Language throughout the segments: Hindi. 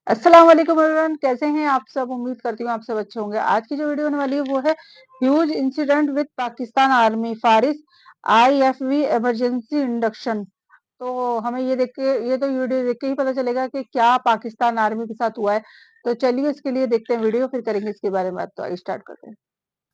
अस्सलाम वालेकुम एवरीवन, कैसे हैं आप सब? उम्मीद करती हूँ आप सब अच्छे होंगे। आज की जो वीडियो होने वाली है वो है huge incident with Pakistan army फारिस आईएफवी इमरजेंसी इंडक्शन। तो हमें ये तो वीडियो देख के ही पता चलेगा कि क्या पाकिस्तान आर्मी के साथ हुआ है। तो चलिए इसके लिए देखते हैं वीडियो, फिर करेंगे इसके बारे में बात। तो आइए स्टार्ट करते हैं।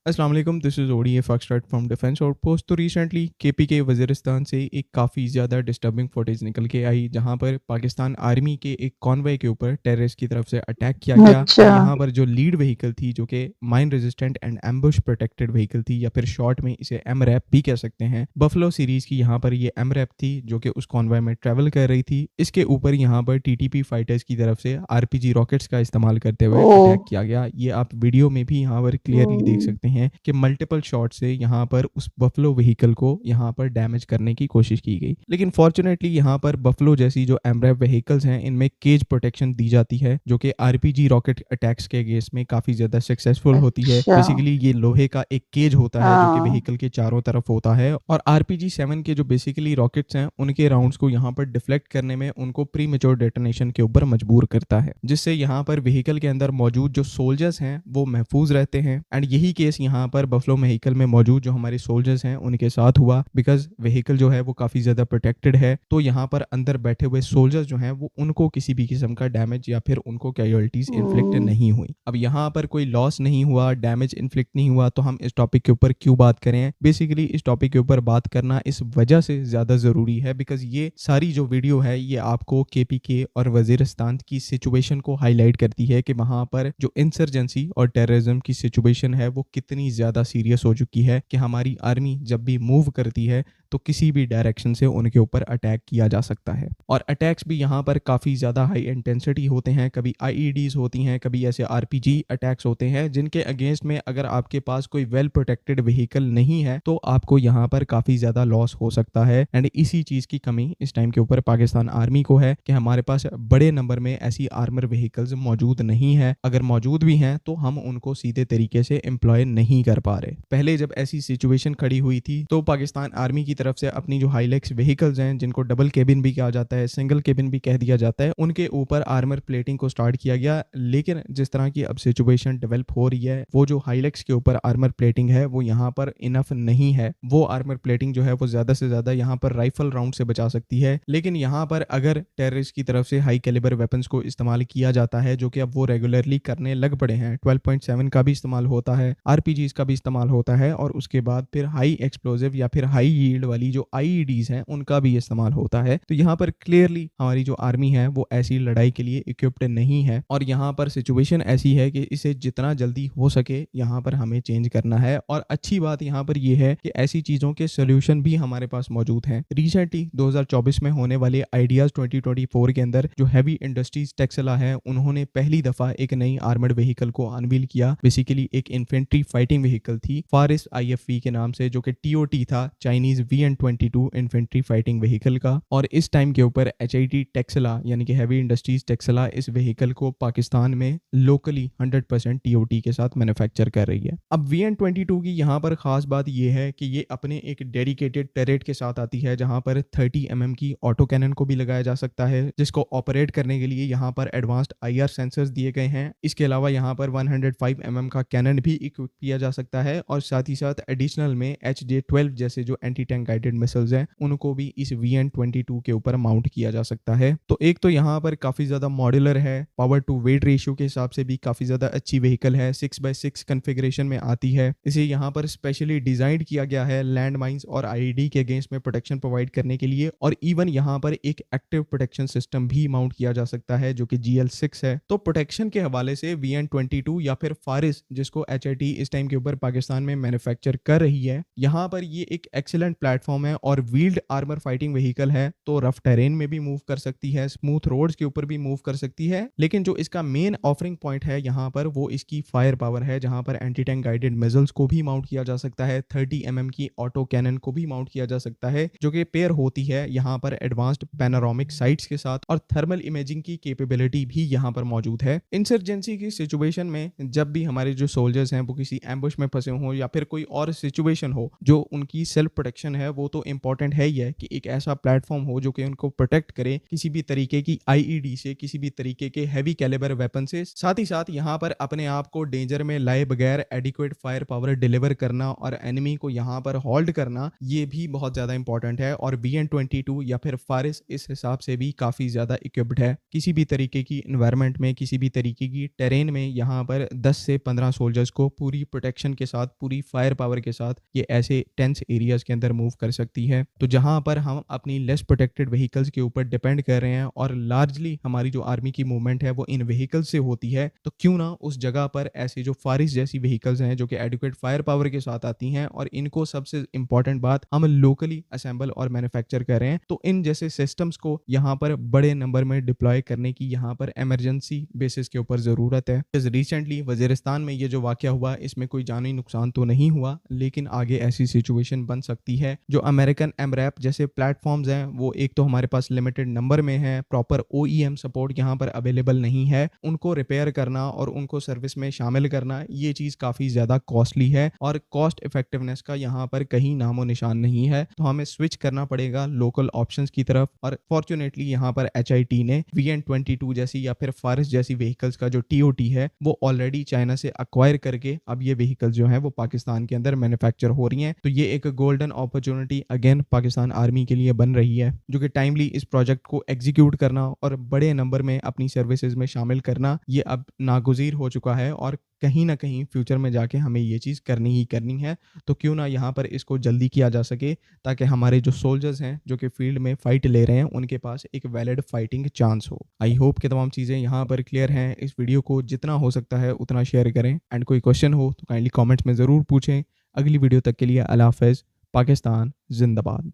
अस्सलाम वालेकुम, this is ODA foxtrot from defence outpost. तो रिसेंटली केपीके वज़ीरिस्तान से एक काफ़ी ज़्यादा डिस्टर्बिंग फुटेज निकल के आई, जहां पर पाकिस्तान आर्मी के एक कॉन्वॉय के ऊपर टेररिस्ट की तरफ से अटैक किया गया। और अच्छा। यहां पर जो लीड व्हीकल थी, जो कि mine resistant and ambush protected vehicle थी, या फिर शॉर्ट में इसे एमरैप भी कह सकते हैं, बफलो सीरीज़ की यहाँ पर ये एमरैप थी, जो कि उस कॉन्वॉय में ट्रैवल कर रही थी। इसके ऊपर यहाँ पर टीटीपी फाइटर्स की तरफ से आरपीजी रॉकेट्स का इस्तेमाल करते हुए ओ। अटैक किया गया। ये आप वीडियो में भी यहाँ पर क्लियरली देख सकते हैं कि मल्टीपल शॉट से यहाँ पर उस बफलो व्हीकल को यहाँ पर डैमेज करने की कोशिश की गई। लेकिन फॉर्चुनेटली यहाँ पर बफलो जैसी जो एमरैप व्हीकल्स हैं, इनमें केज प्रोटेक्शन दी जाती है, जो कि आरपीजी रॉकेट अटैक्स के अगेंस्ट में काफी ज्यादा सक्सेसफुल होती है। अच्छा। बेसिकली ये लोहे का एक केज होता है, जो कि हाँ। व्हीकल के चारों तरफ होता है, और आरपीजी 7 के जो बेसिकली रॉकेट्स हैं, उनके राउंड्स को यहाँ पर डिफ्लेक्ट करने में उनको प्री मेच्योर डेटोनेशन के ऊपर मजबूर करता है, जिससे यहाँ पर व्हीकल के अंदर मौजूद जो सोल्जर्स हैं वो महफूज रहते हैं। एंड यही केस यहाँ पर बफलो व्हीकल में मौजूद जो हमारे सोल्जर्स हैं उनके साथ हुआ, बिकॉज व्हीकल जो है वो काफी ज्यादा प्रोटेक्टेड है। तो यहाँ पर अंदर बैठे हुए सोल्जर्स जो हैं वो उनको किसी भी किस्म का डैमेज या फिर उनको कैजुअलिटीज इन्फ्लिक्ट नहीं हुई। अब यहाँ पर कोई लॉस नहीं हुआ, डैमेज इन्फ्लिक्ट नहीं हुआ, तो हम इस टॉपिक के ऊपर क्यों बात करें? बेसिकली इस टॉपिक के ऊपर बात करना इस वजह से ज्यादा जरूरी है, बिकॉज ये सारी जो वीडियो है ये आपको केपीके और वजीरिस्तान की सिचुएशन को हाईलाइट करती है कि वहां पर जो इंसर्जेंसी और टेररिज्म की सिचुएशन है वो कितनी ज्यादा सीरियस हो चुकी है, कि हमारी आर्मी जब भी मूव करती है तो किसी भी डायरेक्शन से उनके ऊपर अटैक किया जा सकता है। और अटैक्स भी यहाँ पर काफ़ी ज़्यादा हाई इंटेंसिटी होते हैं। कभी आईईडीज होती हैं, कभी ऐसे आरपीजी अटैक्स होते हैं, जिनके अगेंस्ट में अगर आपके पास कोई वेल प्रोटेक्टेड व्हीकल नहीं है तो आपको यहाँ पर काफ़ी ज़्यादा लॉस हो सकता है। एंड इसी चीज़ की कमी इस टाइम के ऊपर पाकिस्तान आर्मी को है कि हमारे पास बड़े नंबर में ऐसी आर्मर व्हीकल्स मौजूद नहीं है। अगर मौजूद भी हैं तो हम उनको सीधे तरीके से एम्प्लॉय नहीं कर पा रहे। पहले जब ऐसी सिचुएशन खड़ी हुई थी तो पाकिस्तान आर्मी की तरफ से अपनी जो हाईलेक्स व्हीकल्स हैं, जिनको डबल केबिन भी कहा जाता है, सिंगल केबिन भी कह दिया जाता है, उनके ऊपर आर्मर प्लेटिंग को स्टार्ट किया गया। लेकिन जिस तरह की अब सिचुएशन डेवलप हो रही है, वो जो हाईलेक्स के ऊपर आर्मर प्लेटिंग है वो यहाँ पर इनफ नहीं है। वो आर्मर प्लेटिंग जो है वो ज्यादा से ज्यादा यहाँ पर राइफल राउंड से बचा सकती है। लेकिन यहाँ पर अगर टेररिस्ट की तरफ से हाई कैलिबर वेपन्स को इस्तेमाल किया जाता है, जो कि अब वो रेगुलरली करने लग पड़े हैं, 12.7 का भी इस्तेमाल होता है, आरपीजीज का भी इस्तेमाल होता है, और उसके बाद फिर हाई एक्सप्लोजिव या फिर हाई यील्ड वाली जो आईईडीज हैं उनका भी इस्तेमाल होता है। तो यहाँ पर क्लियरली हमारी जो आर्मी है वो ऐसी लड़ाई के लिए इक्विप्ड नहीं है। और यहाँ पर सिचुएशन ऐसी है कि इसे जितना जल्दी हो सके यहाँ पर हमें चेंज करना है। और अच्छी बात यहाँ पर यह है कि ऐसी चीजों के सोल्यूशन भी हमारे पास मौजूद हैं। रिसेंटली 2024 में होने वाले आइडियाज 2024 के अंदर जो हैवी इंडस्ट्रीज टेक्सला है, उन्होंने पहली दफा एक नई आर्मर्ड व्हीकल को अनवील किया। बेसिकली एक इन्फेंट्री फाइटिंग व्हीकल थी फारिस आईएफवी के नाम से, जो कि टीओटी था, Chinese VN-22 infantry fighting vehicle का। और इस टाइम के ऊपर एचआईटी टेक्सला यानी कि हैवी इंडस्ट्रीज टेक्सला इस व्हीकल को पाकिस्तान में लोकली 100% टीओटी के साथ मैन्युफैक्चर कर रही है। अब VN-22 की यहाँ पर खास बात यह है कि ये अपने एक डेडिकेटेड टरेट के साथ आती है, जहां पर 30 mm की ऑटो कैनन को भी लगाया जा सकता है, जिसको ऑपरेट करने के लिए यहाँ पर एडवांस्ड IR सेंसर्स दिए गए हैं। इसके अलावा यहाँ पर 105 mm का कैनन भी इक्विप किया जा सकता है, और साथ ही साथ एडिशनल में HJ-12 जैसे जो एंटी टैंक गाइडेड मिसाइल्स हैं उनको भी इस VN-22 के ऊपर माउंट किया जा सकता है। तो एक तो यहाँ पर काफी ज्यादा मॉड्यूलर है, पावर टू वेट रेशियो के हिसाब से भी काफी ज्यादा अच्छी व्हीकल है, 6x6 कॉन्फ़िगरेशन में आती है। इसे यहाँ पर स्पेशली डिजाइन किया गया है लैंड माइंस और आईईडी के अगेंस्ट में प्रोटेक्शन प्रोवाइड करने के लिए। और इवन यहाँ पर एक एक्टिव प्रोटेक्शन सिस्टम भी माउंट किया जा सकता है, जो कि GL6 है। तो प्रोटेक्शन के हवाले से VN-22 या फिर फारिस, जिसको HIT इस टाइम के ऊपर पाकिस्तान में मैन्युफैक्चर कर रही है, यहाँ पर ये एक एक्सीलेंट प्लेटफॉर्म है और व्हील्ड आर्मर फाइटिंग व्हीकल है। तो रफ टेरेन में भी मूव कर सकती है, स्मूथ रोड्स के ऊपर भी मूव कर सकती है। लेकिन जो इसका मेन ऑफरिंग पॉइंट है यहाँ पर वो इसकी फायर पावर है, जहां पर एंटी टैंक गाइडेड मिसाइल्स को भी माउंट किया जा सकता है, 30 mm की ऑटो कैनन को भी माउंट किया जा सकता है, जो कि पेयर होती है यहाँ पर एडवांस्ड पैनोरामिक साइट्स के साथ, और थर्मल इमेजिंग की कैपेबिलिटी भी यहाँ पर मौजूद है। इंसर्जेंसी की सिचुएशन में जब भी हमारे जो सोल्जर्स हैं वो किसी एम्बुश में फंसे हो या फिर कोई और सिचुएशन हो जो उनकी सेल्फ प्रोटेक्शन है है वो तो इम्पोर्टेंट है ही है कि एक ऐसा प्लेटफॉर्म हो जो कि उनको प्रोटेक्ट करे किसी भी तरीके की आईईडी से, किसी भी तरीके के हैवी कैलिबर वेपन से। साथ ही साथ यहाँ पर अपने आप को डेंजर में लाए बगैर एडिक्वेट फायर पावर डिलीवर करना और एनिमी को यहाँ पर होल्ड करना, ये भी बहुत ज़्यादा इंपॉर्टेंट है। और BN-22 या फिर फारिस इस हिसाब से भी काफ़ी ज़्यादा इक्विप्ड है। किसी भी तरीके की इन्वायरमेंट में, किसी भी तरीके की टेरेन में यहाँ पर 10 से 15 सोल्जर्स को पूरी प्रोटेक्शन के साथ, पूरी फायर पावर के साथ ये ऐसे टेंस एरियाज के अंदर मूव कर सकती है। तो जहाँ पर हम अपनी लेस प्रोटेक्टेड व्हीकल्स के ऊपर डिपेंड कर रहे हैं और लार्जली हमारी जो आर्मी की मूवमेंट है वो इन व्हीकल्स से होती है, तो क्यों ना उस जगह पर ऐसी जो फारिस जैसी व्हीकल्स हैं जो कि एडिक्वेट फायर पावर के साथ आती हैं और इनको सबसे इंपॉर्टेंट बात हम लोकली असेंबल और मैन्युफैक्चर कर रहे हैं, तो इन जैसे सिस्टम्स को यहाँ पर बड़े नंबर में डिप्लॉय करने की यहाँ पर इमरजेंसी बेसिस के ऊपर ज़रूरत है। रिसेंटली वजीरिस्तान में ये जो वाकया हुआ इसमें कोई जानी नुकसान तो नहीं हुआ, लेकिन आगे ऐसी सिचुएशन बन सकती है। जो अमेरिकन एमरैप जैसे प्लेटफॉर्म्स हैं वो एक तो हमारे पास लिमिटेड नंबर में है, प्रॉपर OEM सपोर्ट यहाँ पर अवेलेबल नहीं है, उनको रिपेयर करना और उनको सर्विस में शामिल करना ये चीज़ काफ़ी ज़्यादा कॉस्टली है और कॉस्ट इफेक्टिवनेस का यहाँ पर कहीं नामो निशान नहीं है। तो हमें स्विच करना पड़ेगा लोकल ऑप्शंस की तरफ और फॉर्चुनेटली यहाँ पर HIT ने VN-22 जैसी या फिर फारिस जैसी व्हीकल्स का जो TOT है वो ऑलरेडी चाइना से अक्वायर करके अब ये व्हीकल्स जो हैं वो पाकिस्तान के अंदर मैन्युफैक्चर हो रही हैं। तो ये एक golden opportunity again Pakistan army के लिए बन रही है, जो कि टाइमली इस प्रोजेक्ट को एग्जीक्यूट करना और बड़े नंबर में अपनी सर्विसेज में शामिल करना ये अब नागुज़ीर हो चुका है और कहीं ना कहीं फ्यूचर में जाके हमें ये चीज़ करनी ही करनी है। तो क्यों ना यहाँ पर इसको जल्दी किया जा सके ताकि हमारे जो सोल्जर्स हैं जो कि फील्ड में फाइट ले रहे हैं उनके पास एक वैलिड फाइटिंग चांस हो। आई होप कि तमाम चीज़ें यहाँ पर क्लियर हैं। इस वीडियो को जितना हो सकता है उतना शेयर करें एंड कोई क्वेश्चन हो तो काइंडली कॉमेंट्स में ज़रूर पूछें। अगली वीडियो तक के लिए अल्लाह हाफ़िज़। पाकिस्तान जिंदाबाद।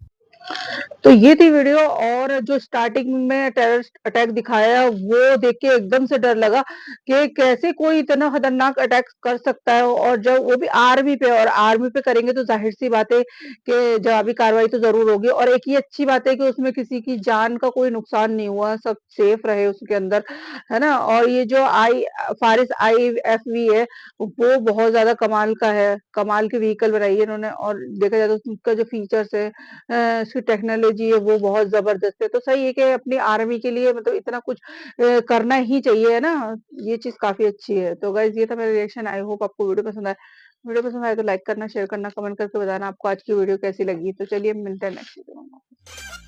तो ये थी वीडियो और जो स्टार्टिंग में टेररिस्ट अटैक दिखाया वो देख के एकदम से डर लगा कि कैसे कोई इतना खतरनाक अटैक कर सकता है और जब वो भी आर्मी पे, और आर्मी पे करेंगे तो जाहिर सी बात है कि जवाबी कार्रवाई तो जरूर होगी। और एक ये अच्छी बात है कि उसमें किसी की जान का कोई नुकसान नहीं हुआ, सब सेफ रहे उसके अंदर, है ना। और ये जो फारिस IFV है वो बहुत ज्यादा कमाल का है, कमाल की व्हीकल बनाई है इन्होंने। और देखा जाए तो उसका जो फीचर्स है, इसकी टेक्नोलॉजी है वो बहुत ज़बरदस्त है। तो सही है कि अपनी आर्मी के लिए मतलब इतना कुछ करना ही चाहिए, है ना? ये चीज़ काफ़ी अच्छी है। तो गाइज़ ये था मेरा रिएक्शन। आई होप आपको वीडियो पसंद आया। वीडियो पसंद आए तो लाइक करना, शेयर करना, कमेंट करके बताना आपको आज की वीडियो कैसी लगी। तो चलिए मिलते हैं नेक्स्ट वीडियो में।